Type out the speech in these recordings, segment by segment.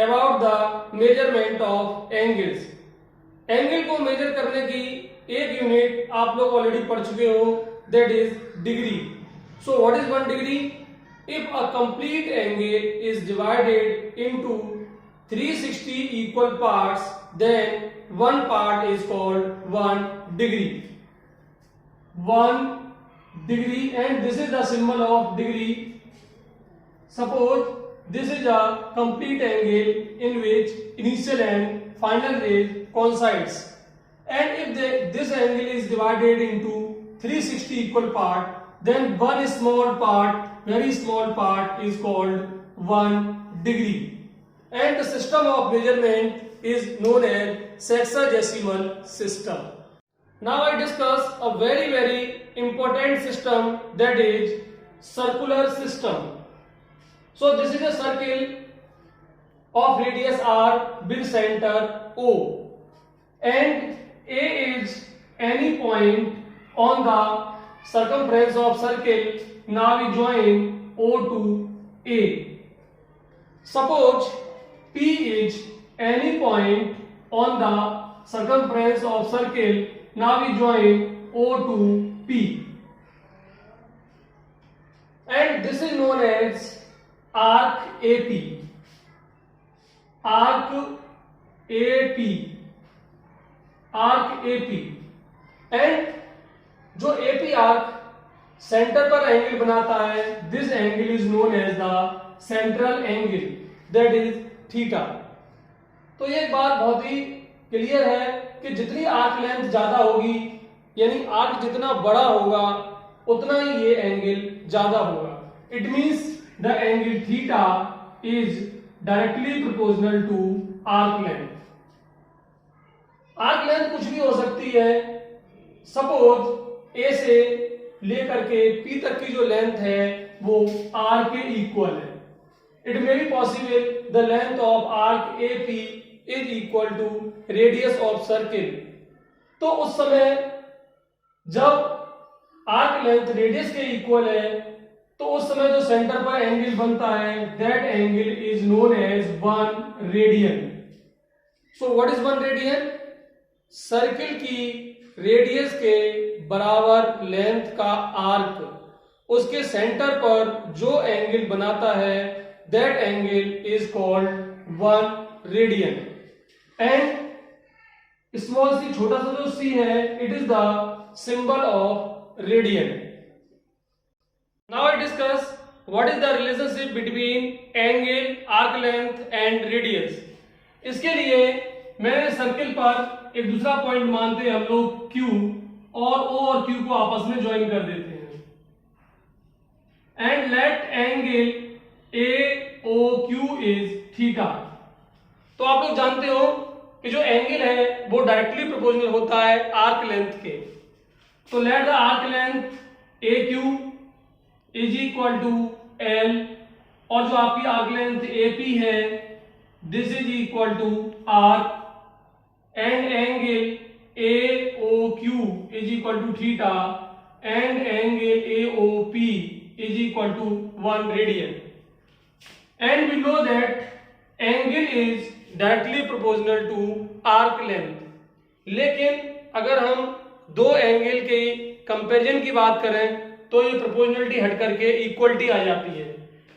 About the measurement of angles. Angle को major करने की एक यूनिट आप लोग ऑलरेडी पढ़ चुके हो, that is degree. So what is 1 degree? If a complete angle is divided into 360 equal parts, then one part is called 1 degree. 1 degree, and this is the symbol of degree. Suppose this is a complete angle in which initial and final rays coincides, and if this angle is divided into 360 equal part, then one small part, very small part, is called 1 degree. And the system of measurement is known as sexagesimal system. Now I discuss a very important system, that is circular system. So this is a circle of radius r with center O, and A is any point on the circumference of circle. Now we join O to A. Suppose P is any point on the circumference of circle. Now we join O to P, and this is known as arc AP. Arc AP, arc AP, and जो AP arc centre पर angle बनाता है, this angle is known as the central angle, that is theta. तो ये एक बात बहुत ही clear है कि जितनी आर्क लेंथ ज्यादा होगी, यानी आर्क जितना बड़ा होगा, उतना ही ये एंगल ज्यादा होगा। It means the angle theta is directly proportional to arc length. Arc length कुछ भी हो सकती है। सपोज ए से लेकर के पी तक की जो लेंथ है वो आर के इक्वल है। It may be possible the length of arc AP is equal to radius of circle. तो उस समय जब आर्क लेंथ रेडियस के इक्वल है, तो उस समय जो सेंटर पर एंगल बनता है, that angle is known as 1 radian. So what is 1 radian? Circle की रेडियस के बराबर लेंथ का आर्क उसके सेंटर पर जो एंगल बनाता है, that angle is called 1 radian. And small c, छोटा सा जो c है, it is the symbol of radian. Now I discuss what is the relationship between angle, arc length and radius. इसके लिए मैंने सर्किल पर एक दूसरा पॉइंट मानते हम लोग Q, और O और Q को आपस में ज्वाइन कर देते हैं, and let angle AOQ is theta. तो आप लोग जानते हो कि जो एंगल है वो डायरेक्टली प्रोपोर्शनल होता है आर्क लेंथ के। तो let the arc length AQ is equal to L, और जो आपकी आर्क लेंथ AP है, this is equal to R, and angle AOQ is equal to theta, and angle AOP is equal to 1 radian. And we know that angle is directly proportional to arc length. लेकिन अगर हम दो angle के comparison की बात करें तो ये प्रोपोर्शनलिटी हट करके इक्वलिटी आ जाती है।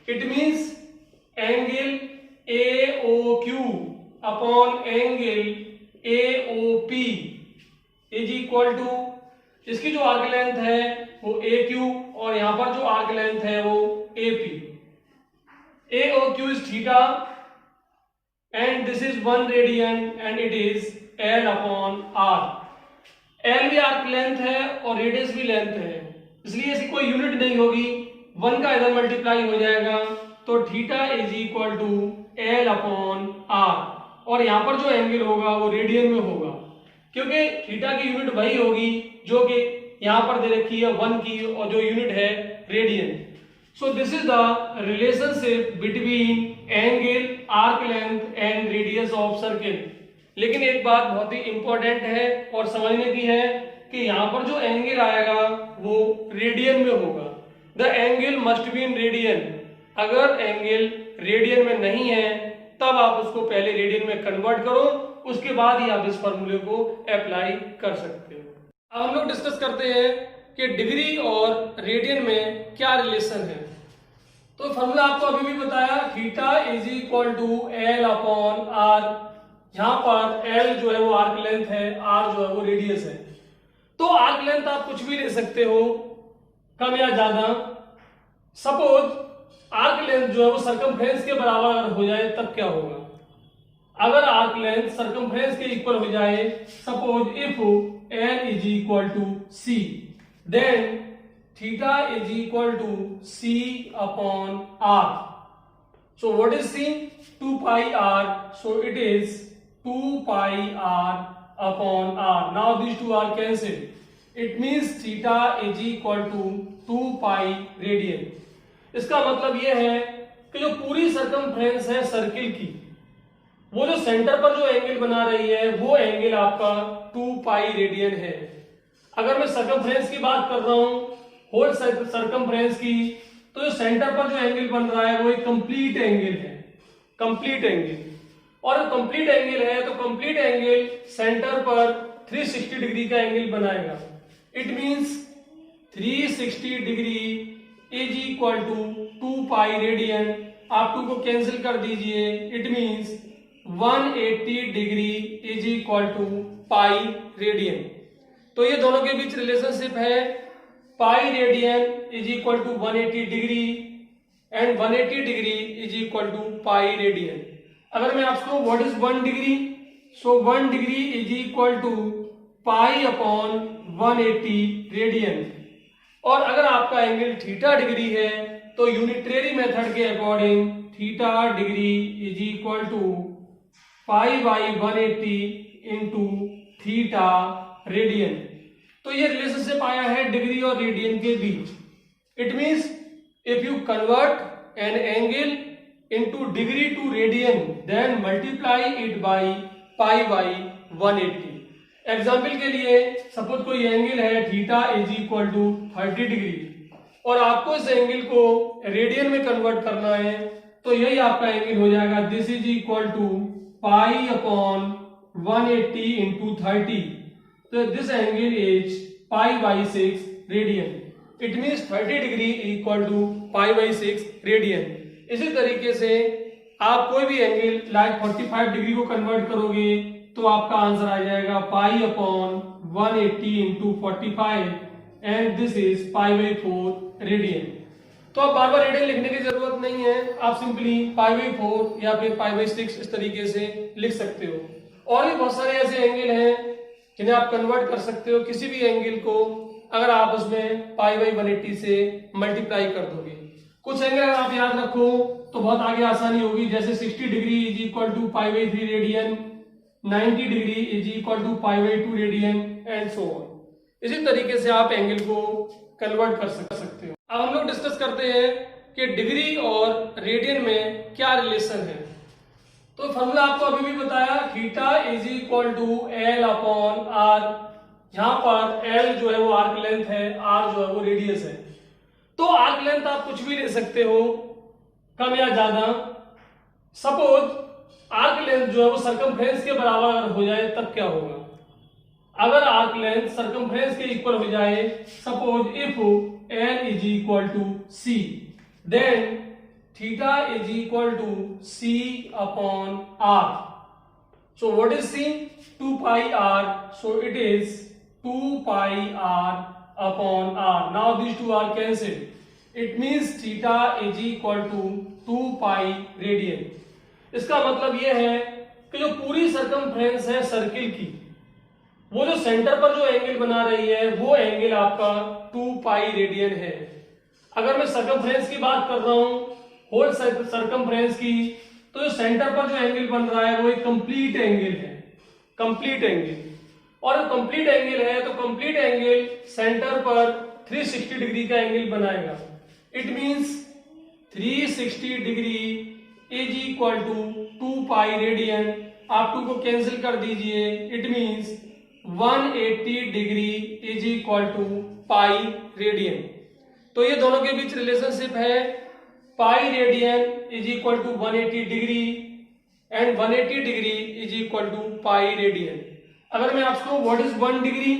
It means angle AOQ upon angle AOP is equal to, इसकी जो आर्क लेंथ है वो AQ और यहां पर जो आर्क लेंथ है वो AP। AOQ is theta and this is 1 radian and it is L upon R. L भी आर्क लेंथ है और रेडियस भी लेंथ है, इसलिए इसकी कोई यूनिट नहीं होगी, 1 का इधर मल्टीप्लाई हो जाएगा, तो theta is equal to L upon R, और यहां पर जो एंगल होगा वो रेडियन में होगा, क्योंकि थीटा की यूनिट वही होगी जो कि यहां पर दे रखी है 1 की, और जो यूनिट है radian. So this is the relationship between angle, arc length and radius of circle. लेकिन एक बात बहुत ही इंपॉर्टेंट है और समझने की है कि यहाँ पर जो एंगल आएगा वो रेडियन में होगा। The angle must be in radian. अगर एंगल रेडियन में नहीं है तब आप उसको पहले रेडियन में कन्वर्ट करो, उसके बाद ही आप इस फॉर्मूले को अप्लाई कर सकते हो। अब हम लोग डिस्कस करते हैं कि डिग्री और रेडियन में क्या रिलेशन है। तो फॉर्मूला आपको अभी भी बताया, theta is equal to L upon R. यहां पर एल जो है वो आर्क लेंथ है, आर जो है वो रेडियस है। तो आर्क लेंथ आप कुछ भी ले सकते हो, कम या ज्यादा। सपोज आर्क लेंथ जो है वो सर्कमफ्रेंस के बराबर अगर हो जाए तब क्या होगा? अगर आर्क लेंथ सर्कमफ्रेंस के इक्वल हो जाए, suppose if L is equal to C, then theta is equal to c upon r. So what is c? 2 pi r. So it is 2 pi r upon r. Now these two are cancelled. It means theta is equal to 2 pi radian. इसका मतलब यह है कि जो पूरी circumference है circle की, वो जो सेंटर पर जो एंगल बना रही है वो एंगल आपका 2 पाई रेडियन है। अगर मैं सर्कमफ्रेंस की बात कर रहा हूं, होल सर्कमफ्रेंस की, तो जो सेंटर पर जो एंगल बन रहा है वो एक कंप्लीट एंगल है, कंप्लीट एंगल। और कंप्लीट एंगल है तो कंप्लीट एंगल सेंटर पर 360 डिग्री का एंगल बनाएगा। It means 360 degree is equal to 2 pi radian. आप 2 को कैंसिल कर दीजिए, it means 180 degree is equal to pi radian. तो ये दोनों के बीच रिलेशनशिप है, pi radian is equal to 180 degree and 180 degree is equal to pi radian. अगर मैं आपको what is 1 degree, so 1 degree is equal to pi upon 180 radian. और अगर आपका एंगल थीटा डिग्री है तो यूनिटरी मेथड के according theta degree is equal to pi by 180 into theta radian. तो ये रिलेशनशिप आया है डिग्री और रेडियन के बीच। It means if you convert an angle into degree to radian then multiply it by pi by 180। Example के लिए suppose कोई एंगल है theta is equal to 30 degree और आपको इस एंगल को रेडियन में कन्वर्ट करना है, तो यही आपका एंगल हो जाएगा, this is equal to pi upon 180 into 30। So this angle is pi by 6 radian. It means 30 degree equal to pi by 6 radian. इसी तरीके से आप कोई भी एंगल लाइक 45 डिग्री को कन्वर्ट करोगे तो आपका आंसर आ जाएगा pi upon 180 into 45 and this is pi by 4 radian. तो आप बार बार रेडियन लिखने की जरूरत नहीं है, आप सिंपली पाई बाई 4 या फिर पाई बाई 6 इस तरीके से लिख सकते हो। और भी बहुत सारे ऐसे एंगल हैं जिन्हें आप कन्वर्ट कर सकते हो किसी भी एंगल को, अगर आप उसमें पाई बाई 180 से मल्टीप्लाई कर दोगे। कुछ एंगल अगर आप याद रखो तो बहुत आगे आसानी होगी, जैसे 60 degree is equal to pi by 3 radian, 90 degree is equal to pi by 2 radian and so on. इसी तरीके से आप एंगल को कन्वर्ट कर सकते हो। अब हम लोग डिस्कस करते हैं कि डिग्री और रेडियन में क्या रिलेशन है। तो फॉर्मूला आपको अभी भी बताया, theta is equal to L upon R. यहां पर एल जो है वो आर्क लेंथ है, आर जो है वो रेडियस है। तो आर्क लेंथ आप कुछ भी ले सकते हो, कम या ज्यादा। सपोज आर्क लेंथ जो है वो सर्कमफ्रेंस के बराबर अगर हो जाए तब क्या होगा? अगर आर्क लेंथ सर्कमफ्रेंस के इक्वल हो जाए, suppose if L is equal to C, then theta is equal to c upon r. So what is c? 2 pi r. So it is 2 pi r upon r. Now these two are cancelled. It means theta is equal to 2 pi radian. इसका मतलब यह है कि जो पूरी circumference है circle की, वो जो सेंटर पर जो एंगल बना रही है वो एंगल आपका 2 पाई रेडियन है। अगर मैं सर्कमफ्रेंस की बात कर रहा हूं, होल सर्कमफ्रेंस की, तो जो सेंटर पर जो एंगल बन रहा है वो एक कंप्लीट एंगल है, कंप्लीट एंगल। और कंप्लीट एंगल है तो कंप्लीट एंगल सेंटर पर 360 डिग्री का एंगल बनाएगा। It means 360 degree is equal to 2 pi radian. आप 2 को कैंसिल कर दीजिए, it means 180 degree is equal to pi radian. तो ये दोनों के बीच रिलेशनशिप है, pi radian is equal to 180 degree and 180 degree is equal to pi radian. अगर मैं आपको what is 1 degree,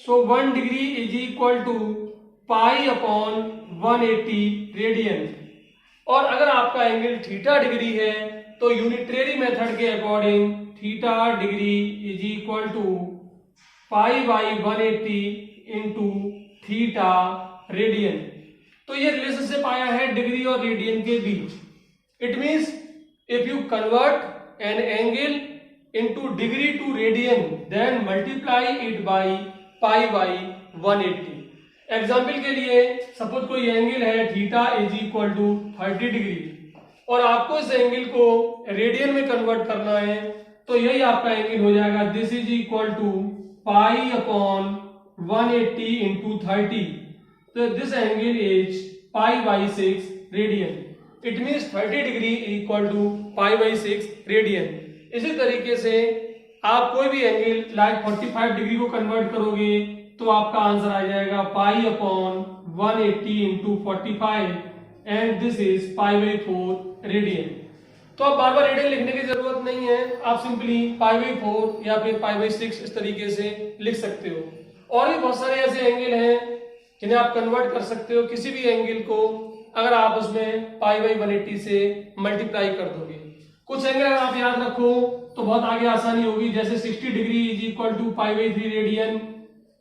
so 1 degree is equal to pi upon 180 radian. और अगर आपका एंगल थीटा डिग्री है तो यूनिटरी मेथड के according theta degree is equal to pi by 180 into theta radian. तो ये रिलेशनशिप आया है डिग्री और रेडियन के बीच। It means if you convert an angle into degree to radian then multiply it by pi by 180। Example के लिए suppose कोई एंगल है theta is equal to 30 degree और आपको इस एंगल को रेडियन में कन्वर्ट करना है, तो यही आपका एंगल हो जाएगा this is equal to pi upon 180 into 30। तो this angle is pi by 6 radian. It means 30 degree equal to pi by 6 radian. इसी तरीके से आप कोई भी एंगल लाइक 45 डिग्री को कन्वर्ट करोगे तो आपका आंसर आ जाएगा pi upon 180 into 45 and this is pi by 4 radian. तो आप बार बार रेडियन लिखने की जरूरत नहीं है, आप सिंपली पाई बाई 4 या फिर पाई बाई 6 इस तरीके से लिख सकते हो। और भी बहुत सारे ऐसे एंगल हैं जिन्हें आप कन्वर्ट कर सकते हो किसी भी एंगल को, अगर आप उसमें पाई बाई 180 से मल्टीप्लाई कर दोगे। कुछ एंगल अगर आप याद रखो तो बहुत आगे आसानी होगी, जैसे 60 degree is equal to pi by 3 radian,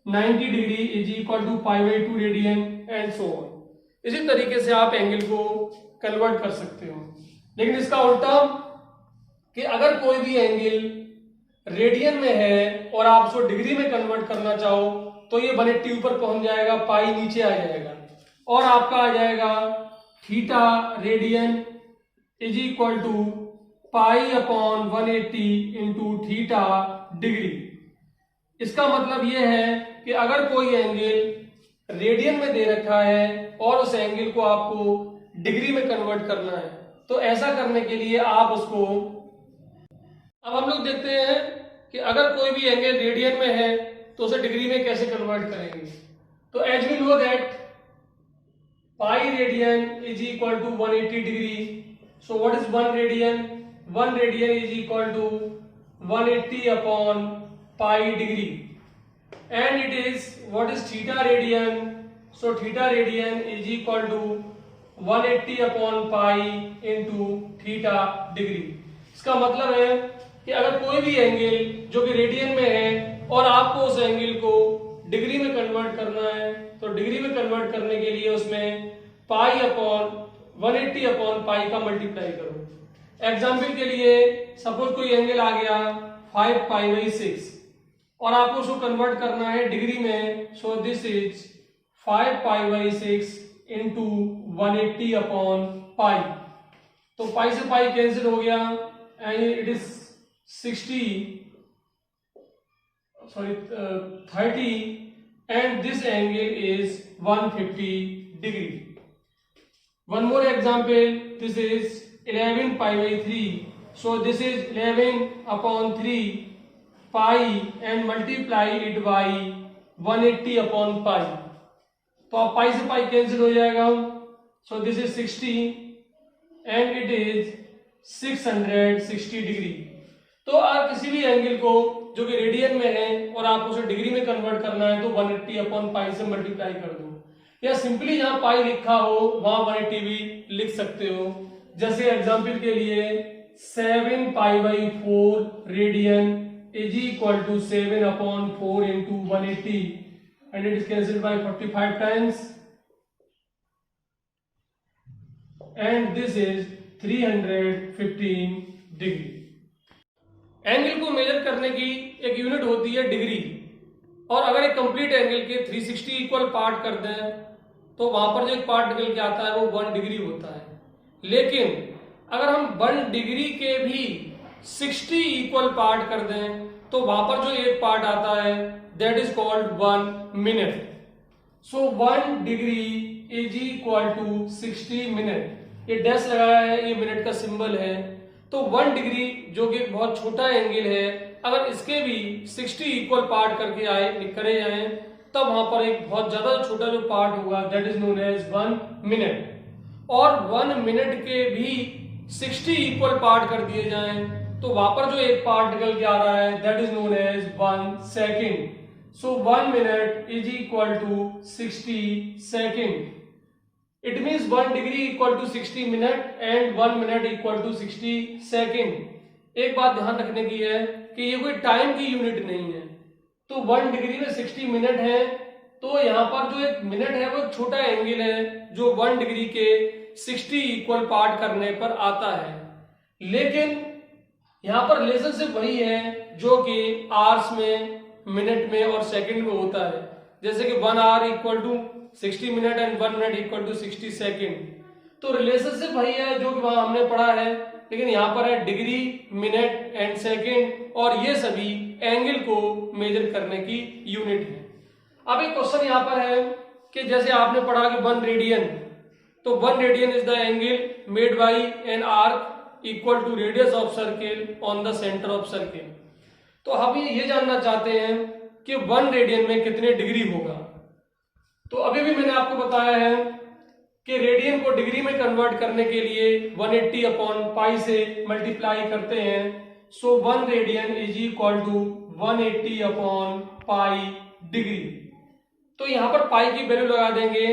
90 degree is equal to pi by 2 radian and so on. इसी तरीके से आप एंगल को कन्वर्ट कर सकते हो। लेकिन इसका उल्टा कि अगर कोई भी एंगल रेडियन में है और आप उसको डिग्री में कन्वर्ट करना चाहो तो ये 180 ऊपर पहुंच जाएगा, पाई नीचे आ जाएगा और आपका आ जाएगा theta radian is equal to pi upon 180 into theta degree. इसका मतलब यह है कि अगर कोई एंगल रेडियन में दे रखा है और उस एंगल को आपको डिग्री में कन्वर्ट करना है, तो ऐसा करने के लिए आप उसको, अब हम लोग देखते हैं कि अगर कोई भी एंगल रेडियन में है तो उसे डिग्री में कैसे कन्वर्ट करेंगे। तो as we know that pi radian is equal to 180 degree, so what is 1 radian? 1 radian is equal to 180 upon pi degree and it is what is theta radian, so theta radian is equal to 180 upon pi into theta degree। इसका मतलब है कि अगर कोई भी angle जो कि radian में है और आपको उस एंगल को डिग्री में कन्वर्ट करना है, तो डिग्री में कन्वर्ट करने के लिए उसमें पाई अपॉन 180 अपॉन पाई का मल्टीप्लाई करो। एग्जाम्पल के लिए सपोज कोई एंगल आ गया 5 पाई बाई 6 और आपको उसको कन्वर्ट करना है डिग्री में, सो this is 5 pi by 6 into 180 upon पाई। तो पाई से पाई कैंसिल हो गया and it is 30 and this angle is 150 degree. One more example, this is 11 pi by 3, so this is 11 upon 3 pi and multiply it by 180 upon पाई। तो आप पाई से pi cancel हो जाएगा, सो this is 60 and it is 660 degree. तो आप किसी भी angle को जो कि रेडियन में है और आप उसे डिग्री में कन्वर्ट करना है तो 180 अपॉन पाई से मल्टीप्लाई कर दो, या सिंपली जहां पाई लिखा हो वहां 180 भी लिख सकते हो। जैसे एग्जाम्पल के लिए 7 पाई by 4 radian is equal to 7 upon 4 into 180 and it is cancelled by 45 times and this is 315 degree। Angle को मेजर करने की एक यूनिट होती है डिग्री, और अगर एक कंप्लीट एंगल के 360 इक्वल पार्ट कर दें तो वहां पर जो एक पार्ट निकल के आता है वो 1 डिग्री होता है। लेकिन अगर हम 1 डिग्री के भी 60 इक्वल पार्ट कर दें तो वहां पर जो एक पार्ट आता है that is called 1 minute. So 1 degree is equal to 60 minute. ये डैश लगाया है, ये मिनट का सिंबल है। तो 1 डिग्री जो कि बहुत छोटा एंगल है, अगर इसके भी 60 इक्वल पार्ट करके करे जाए तब वहां पर एक बहुत ज्यादा छोटा जो पार्ट होगा that is known as 1 minute. और 1 मिनट के भी 60 इक्वल पार्ट कर दिए जाएं तो वहां पर जो एक पार्ट निकल के आ रहा है that is known as 1 second. So 1 minute is equal to 60 second. It means 1 degree equal to 60 minute and 1 minute equal to 60 second. एक बात ध्यान रखने की है कि ये कोई टाइम की यूनिट नहीं है. तो 1 डिग्री में 60 मिनट है, तो यहाँ पर जो एक मिनट है वो एक छोटा एंगल है जो 1 डिग्री के 60 इक्वल पार्ट करने पर आता है. लेकिन यहाँ पर रिलेशनशिप वही है जो कि आवर्स में, मिनट में और सेकंड में होता है. जैसे कि 1 hour equal to 60 minute and 1 minute equal to 60 second. तो रिलेशनशिप वही है जो कि वहां हमने पढ़ा है, लेकिन यहाँ पर है डिग्री, मिनट एंड सेकेंड, और ये सभी एंगल को मेजर करने की यूनिट है. अब एक क्वेश्चन यहाँ पर है कि जैसे आपने पढ़ा कि 1 रेडियन, तो 1 radian is the angle made by an arc equal to radius of circle on the centre of circle. तो हम ये जानना चाहते हैं कि 1 रेडियन में कितने डिग्री होगा. तो अभी भी मैंने आपको बताया है कि रेडियन को डिग्री में कन्वर्ट करने के लिए 180 अपॉन पाई से मल्टीप्लाई करते हैं. So 1 radian is equal to 180 upon pi degree. तो यहाँ पर पाई की वैल्यू लगा देंगे,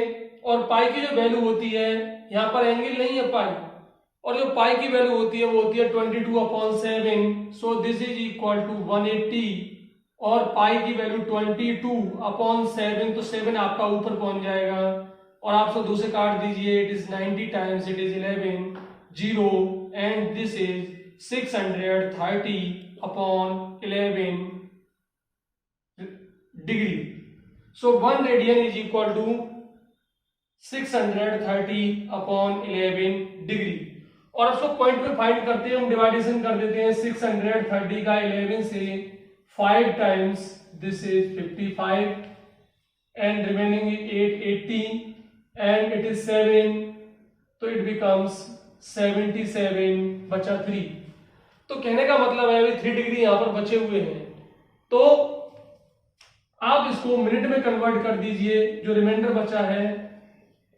और पाई की जो वैल्यू होती है, यहाँ पर एंगल नहीं है पाई, और जो पाई की वैल्यू होती है वो होती है 22 upon 7. So this is equal to 180, और पाई की वैल्यू 22 अपॉन 7, तो 7 आपका ऊपर पहुंच जाएगा, और आप सब 2 से काट दीजिए. It is 90 times, it is 11 0, and this is 630 upon 11 degree. So 1 radian is equal to 630 upon 11 degree. और उसको पॉइंट में फाइंड करते हैं, हम डिवाइडेशन कर देते हैं 630 का 11 से 5 times, this is 55, and remaining 880, and it is 7, तो इट बिकम्स 77, बचा 3. तो कहने का मतलब है अभी 3 डिग्री यहां पर बचे हुए हैं. तो आप इसको मिनट में कन्वर्ट कर दीजिए, जो रिमाइंडर बचा है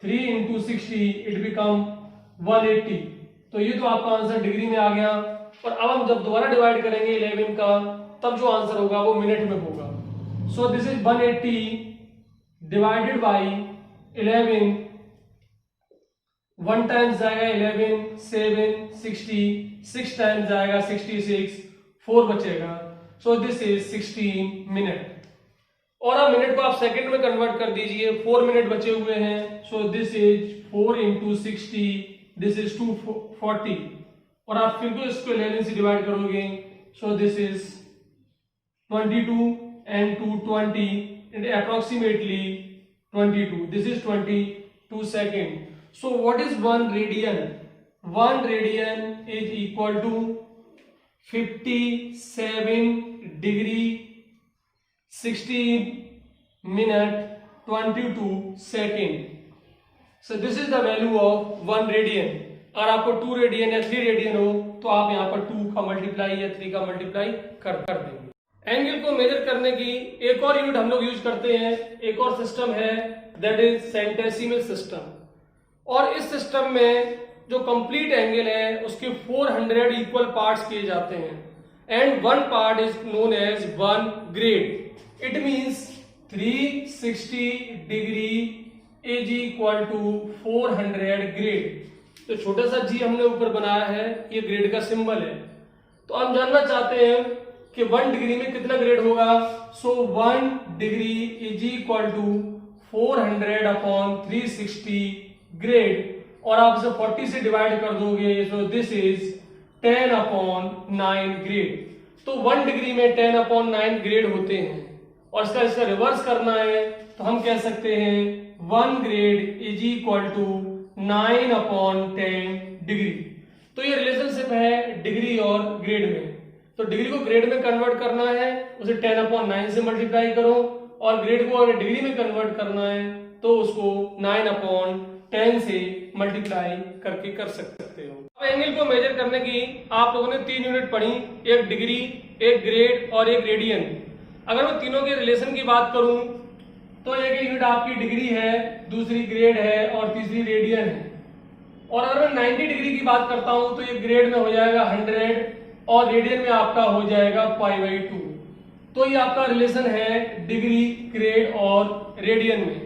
3 इंटू 60, इट बिकम 180. तो ये तो आपका आंसर डिग्री में आ गया. और अब हम जब दोबारा डिवाइड करेंगे 11 का, तब जो आंसर होगा वो मिनट में होगा. सो this is 180 divided by 11, 1 times जाएगा 11, 7, 60, 6 टाइम्स जाएगा 66, 4 बचेगा. सो दिस इज 16 मिनट. और अब मिनट को आप सेकंड में कन्वर्ट कर दीजिए, 4 मिनट बचे हुए हैं. सो this is 4 into 60, this is 240, और आप फिर तो इसको 11 से डिवाइड करोगे. सो this is 22 and 2 20, and approximately 22. This is 22 second. So what is 1 radian? 1 radian is equal to 57 degree 60 minute 22 second. So this is the value of 1 radian. अगर आपको 2 radian या 3 रेडियन हो तो आप यहाँ पर 2 का मल्टीप्लाई या 3 का मल्टीप्लाई कर देंगे. एंगल को मेजर करने की एक और यूनिट हम लोग यूज करते हैं, एक और सिस्टम है, दैट इज सेंटेसिमल सिस्टम. और इस सिस्टम में जो कंप्लीट एंगल है उसके 400 इक्वल पार्ट्स किए जाते हैं, and 1 part is known as 1 grade. It means 360 degree is equal to 400 grade. तो छोटा सा जी हमने ऊपर बनाया है, ये ग्रेड का सिंबल है. तो हम जानना चाहते हैं कि 1 डिग्री में कितना ग्रेड होगा. So 1 degree is equal to 400 upon 360 grade, और आप इसे 40 से डिवाइड कर दोगे. So this is 10 upon 9 grade. तो 1 डिग्री में 10 अपॉन 9 ग्रेड होते हैं, और इसका रिवर्स करना है तो हम कह सकते हैं 1 grade is equal to 9 upon 10 degree. तो ये रिलेशनशिप है डिग्री और ग्रेड में. तो डिग्री को ग्रेड में कन्वर्ट करना है, उसे 10 अपॉन 9 से मल्टीप्लाई करो, और ग्रेड को अगर डिग्री में कन्वर्ट करना है तो उसको 9 अपॉन 10 से मल्टीप्लाई करके कर सकते हो. अब एंगल को मेजर करने की आप लोगों ने 3 यूनिट पढ़ी, एक डिग्री, एक ग्रेड और एक रेडियन. अगर मैं तीनों के रिलेशन की बात करूं तो एक यूनिट आपकी डिग्री है, दूसरी ग्रेड है और तीसरी रेडियन है. और अगर मैं 90 डिग्री की बात करता हूं तो ये ग्रेड में हो जाएगा 100, और रेडियन में आपका हो जाएगा π/2। तो ये आपका रिलेशन है डिग्री, ग्रेड और रेडियन में।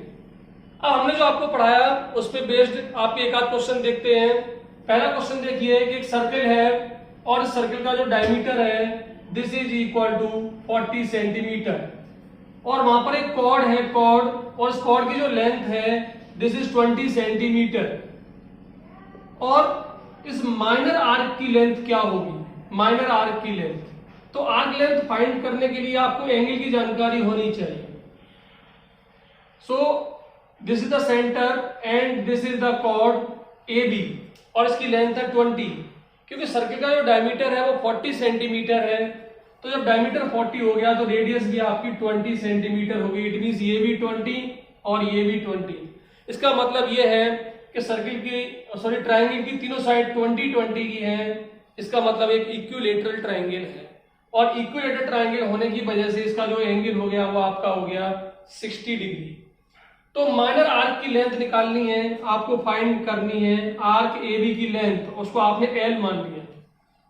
अब हमने जो आपको पढ़ाया उस पे बेस्ड आपके एक आध क्वेश्चन देखते हैं। पहला क्वेश्चन देखिए कि एक सर्कल है और इस सर्कल का जो डायमीटर है this is equal to 40 centimetre, और वहां पर एक कॉर्ड है, कॉर्ड, और इस कॉर्ड की जो लेंथ है दिस इज 20 सेंटीमीटर, और इस माइनर आर्क की लेंथ क्या होगी, माइनर आर्क की लेंथ। तो आर्क लेंथ फाइंड करने के लिए आपको एंगल की जानकारी होनी चाहिए। So this is the centre and this is the chord A B, और इसकी लेंथ है 20। क्योंकि सर्किल का जो डायमीटर है वो 40 सेंटीमीटर है, तो जब डायमीटर 40 हो गया तो रेडियस भी आपकी 20 सेंटीमीटर होगी। इट मींस ये भी 20 और ये भी 20। इसका मतलब ये है कि सर्किल की ट्राइंगल की तीनों साइड 20-20 की है। इसका मतलब एक इक्विलैटरल ट्राइंगल है, और इक्विलैटरल ट्राइंगल होने की वजह से इसका जो एंगल हो गया वो आपका हो गया 60 डिग्री। तो माइनर आर्क की लेंथ निकालनी है, आपको फाइंड करनी है आर्क ए बी की लेंथ, उसको आपने एल मान लिया।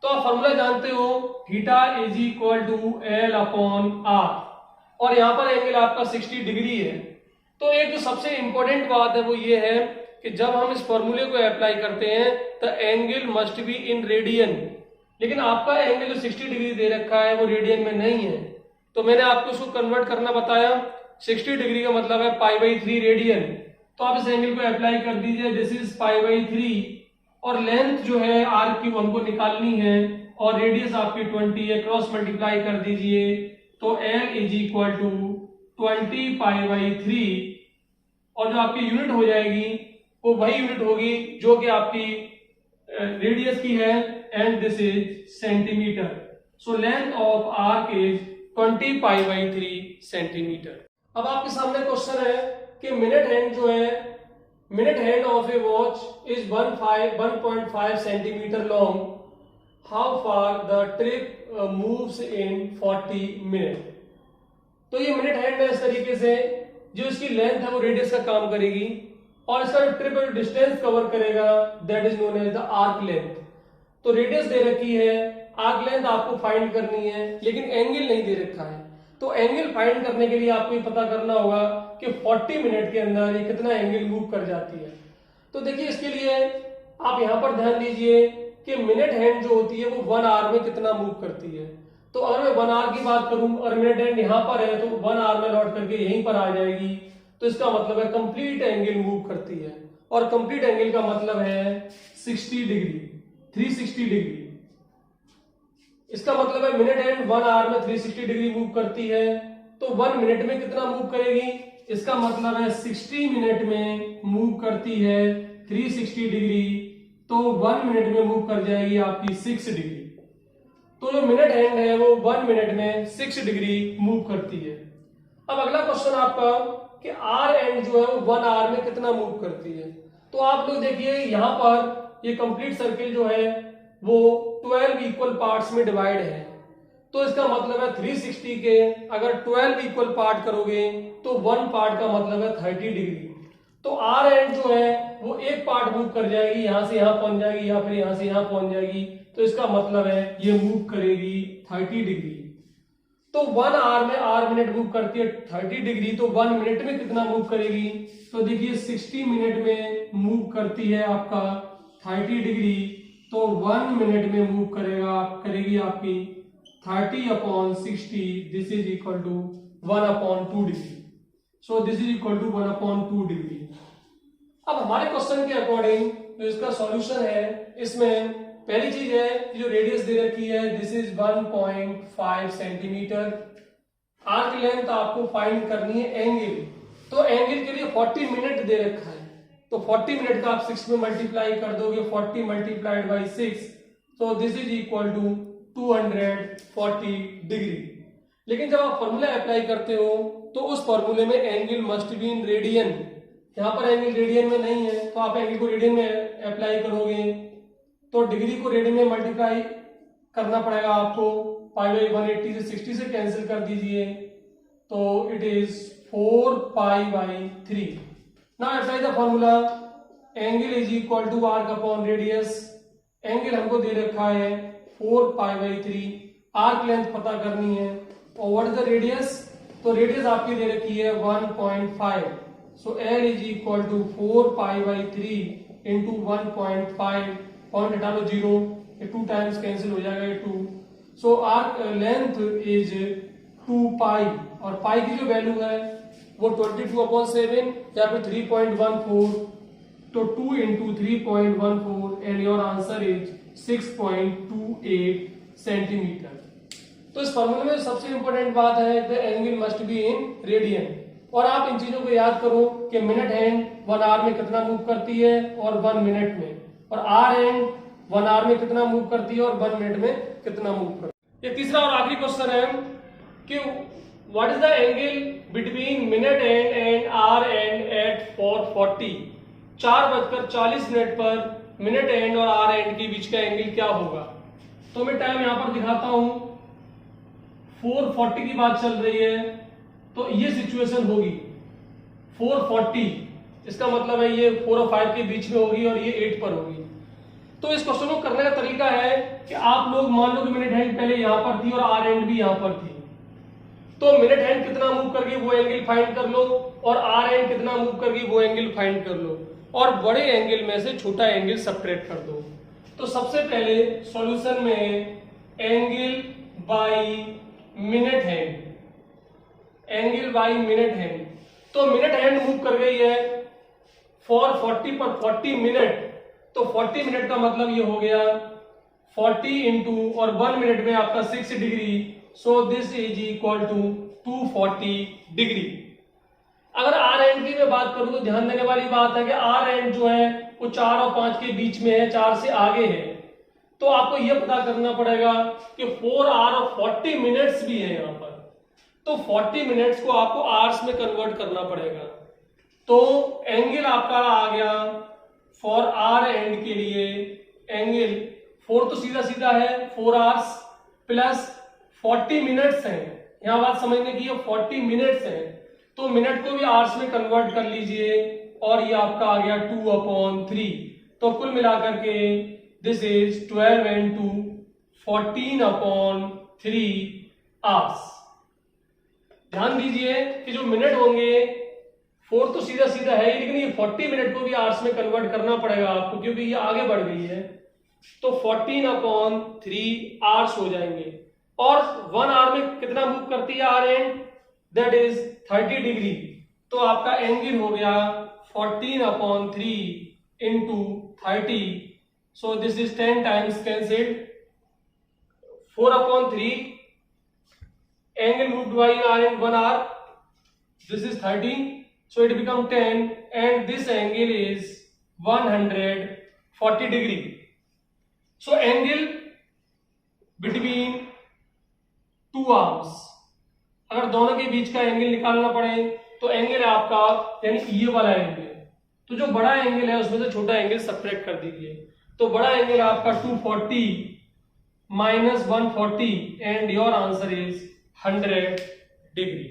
तो आप फॉर्मूला जानते हो theta is equal to L upon R, और यहाँ पर एंगल आपका 60 डिग्री है। तो एक जो सबसे इंपॉर्टेंट बात है वो ये है कि जब हम इस फॉर्मूले को अप्लाई करते हैं तो angle must be in radian, लेकिन आपका एंगल जो 60 डिग्री दे रखा है वो रेडियन में नहीं है। तो मैंने आपको इसको कन्वर्ट करना बताया। 60 डिग्री का मतलब है π/3 रेडियन। तो आप इस एंगल को अप्लाई कर दीजिए, दिस इज π/3, और लेंथ जो है आर्क की वो हमको निकालनी है, और रेडियस आपकी 20 है, क्रॉस मल्टीप्लाई कर दीजिए तो L इज इक्वल टू 20 π/3, और जो आपकी यूनिट हो जाएगी वो वही यूनिट होगी जो कि आपकी रेडियस की है, and this is centimetre. So length of arc is 20 π/3 centimetre. अब आपके सामने क्वेश्चन है कि मिनट हैंड जो है, minute hand of A watch is 1.5 centimetre long, how far the trip moves in 40 minute. तो ये मिनट हैंड है इस तरीके से, जो इसकी लेंथ है वो रेडियस का काम करेगी, और इसका जो ट्रिप डिस्टेंस कवर करेगा that is known as the arc length. तो रेडियस दे रखी है, आर्क लेंथ आपको फाइंड करनी है, लेकिन एंगल नहीं दे रखा है। तो एंगल फाइंड करने के लिए आपको ये पता करना होगा कि 40 मिनट के अंदर ये कितना एंगल मूव कर जाती है। तो देखिए इसके लिए आप यहां पर ध्यान दीजिए कि मिनट हैंड जो होती है वो 1 आवर में कितना मूव करती है। तो अगर मैं 1 आवर की बात करूं और मिनट हैंड यहां पर है तो 1 आवर में लौट करके यहीं पर आ जाएगी। तो इसका मतलब है कंप्लीट एंगल मूव करती है, और कंप्लीट एंगल का मतलब है 60 डिग्री, 360 डिग्री। इसका मतलब है मिनट हैंड 1 आवर में 360 डिग्री मूव करती है। तो 1 मिनट में कितना मूव करेगी, इसका मतलब है 60 मिनट में मूव करती है 360 डिग्री, तो 1 मिनट में मूव कर जाएगी आपकी 6 डिग्री। तो जो मिनट हैंड है वो 1 मिनट में 6 डिग्री मूव करती है। अब अगला क्वेश्चन आपका कि आर एंड जो है वो 1 आवर में कितना मूव करती है। तो आप लोग देखिए यहां पर ये कंप्लीट सर्किल जो है वो 12 इक्वल पार्ट्स में डिवाइड है। तो इसका मतलब है 360 के अगर 12 इक्वल पार्ट करोगे तो 1 पार्ट का मतलब है 30 डिग्री। तो आर एंड जो है वो एक पार्ट मूव कर जाएगी, यहां से यहां पहुंच जाएगी या फिर यहां से यहां पहुंच जाएगी। तो इसका मतलब है ये मूव करेगी 30 डिग्री। तो 1 आवर में आर मिनट मूव करती है 30 डिग्री, तो 1 मिनट में कितना मूव करेगी। तो देखिए 60 मिनट में मूव करती है आपका 30 डिग्री, तो 1 मिनट में मूव करेगी आपकी 30/60, this is equal to 1/2 degree. So this is equal to 1/2 degree. अब हमारे क्वेश्चन के अकॉर्डिंग जो इसका सॉल्यूशन है, इसमें पहली चीज है जो रेडियस दे रखी है this is 1.5 centimetre. Arc length आपको फाइंड करनी है एंगल, तो एंगल के लिए 40 मिनट दे रखा है, तो 40 मिनट का आप 6 में मल्टीप्लाई कर दोगे, 40 मल्टीप्लाइड बाई 6, तो this is equal to 240 degree. लेकिन जब आप फॉर्मूला अप्लाई करते हो तो उस फॉर्मूले में angle must be in radian, यहाँ पर एंगल रेडियन में नहीं है, तो आप एंगल को रेडियन में अप्लाई करोगे तो डिग्री को रेडियन में मल्टीप्लाई करना पड़ेगा आपको। π/180 से 60 से कैंसिल कर दीजिए, तो it is 4π/3। Now apply the formula, angle is equal to arc upon radius. Angle हमको दे रखा है 4π/3। आर्क लेंथ पता करनी है। और व्हाट इज द रेडियस? तो रेडियस आपकी दे रखी है 1.5। So L is equal to 4π/3 into 1.5। Point हटा लो 0, ये 2 टाइम्स कैंसिल हो जाएगा, ये 2। सो आर्क लेंथ इज 2 पाई, और पाई की जो वैल्यू है वो 22/7 या फिर 3.14। तो 2 into 3.14 and your answer is 6.28 centimetre. तो इस फॉर्मूले में सबसे इंपॉर्टेंट बात है the angle must be in radian. और आप इन चीजों को याद करो कि मिनट हैंड 1 आवर में कितना मूव करती है और 1 मिनट में, और आर हैंड 1 आवर में कितना मूव करती है और 1 मिनट में कितना मूव करती है। ये तीसरा और आखिरी क्वेश्चन है कि what is the angle between minute hand and hour hand at 4:40। 4:40 पर मिनट हैंड और आर हैंड के बीच का एंगल क्या होगा? तो मैं टाइम यहां पर दिखाता हूं। 4:40 की बात चल रही है, तो ये सिचुएशन होगी 4:40, इसका मतलब है ये 4 और 5 के बीच में होगी और ये 8 पर होगी। तो इस क्वेश्चन को करने का तरीका है कि आप लोग मान लो कि मिनट हैंड पहले यहां पर थी और आर हैंड भी यहां पर थी, तो मिनट हैंड कितना मूव कर गई वो एंगल फाइंड कर लो, और आर हैंड कितना मूव कर गई वो एंगल फाइंड कर लो, और बड़े एंगल में से छोटा एंगल सब्ट्रैक्ट कर दो। तो सबसे पहले सॉल्यूशन में angle by minute hand, angle by minute hand. तो मिनट हैंड मूव कर गई है 4:40 पर 40 मिनट, तो 40 मिनट का मतलब ये हो गया 40 इंटू और 1 मिनट में आपका 6 degree. So this is equal to 240 degree. अगर आर एंड की मैं बात करूं तो ध्यान देने वाली बात है कि आर एंड जो है वो 4 और 5 के बीच में है, 4 से आगे है। तो आपको यह पता करना पड़ेगा कि 4 आवर और 40 मिनट्स भी है यहां पर, तो 40 मिनट्स को आपको आवर्स में कन्वर्ट करना पड़ेगा। तो एंगल आपका आ गया फॉर आर एंड के लिए एंगल 4 तो सीधा सीधा है 4 आवर्स प्लस 40 मिनट्स है। यहां बात समझने की 40 मिनट्स है, तो मिनट को भी आवर्स में कन्वर्ट कर लीजिए और ये आपका आ गया 2/3। तो कुल मिलाकर के दिस इज 12 into 14/3 आवर्स। ध्यान दीजिए कि जो मिनट होंगे 4 तो सीधा सीधा है, लेकिन ये 40 मिनट को भी आवर्स में कन्वर्ट करना पड़ेगा आपको, क्योंकि ये आगे बढ़ गई है। तो 14/3 आवर्स हो जाएंगे। और 1 आवर में कितना मूव करती है hour hand? That is 30 degree. तो आपका एंगल हो गया 14/3 into 30। So this is 10 times cancelled. 4/3 angle moved by r in 1 hour, this is 30, so it become 10, and this angle is 140 degree. So angle between two arms, अगर दोनों के बीच का angle निकालना पड़े तो एंगल है आपका यानी ये वाला एंगल, तो जो बड़ा एंगल है उसमें से छोटा एंगल सब्ट्रैक्ट कर दीजिए। तो बड़ा एंगल आपका 240 minus 140 and your answer is 100 degree।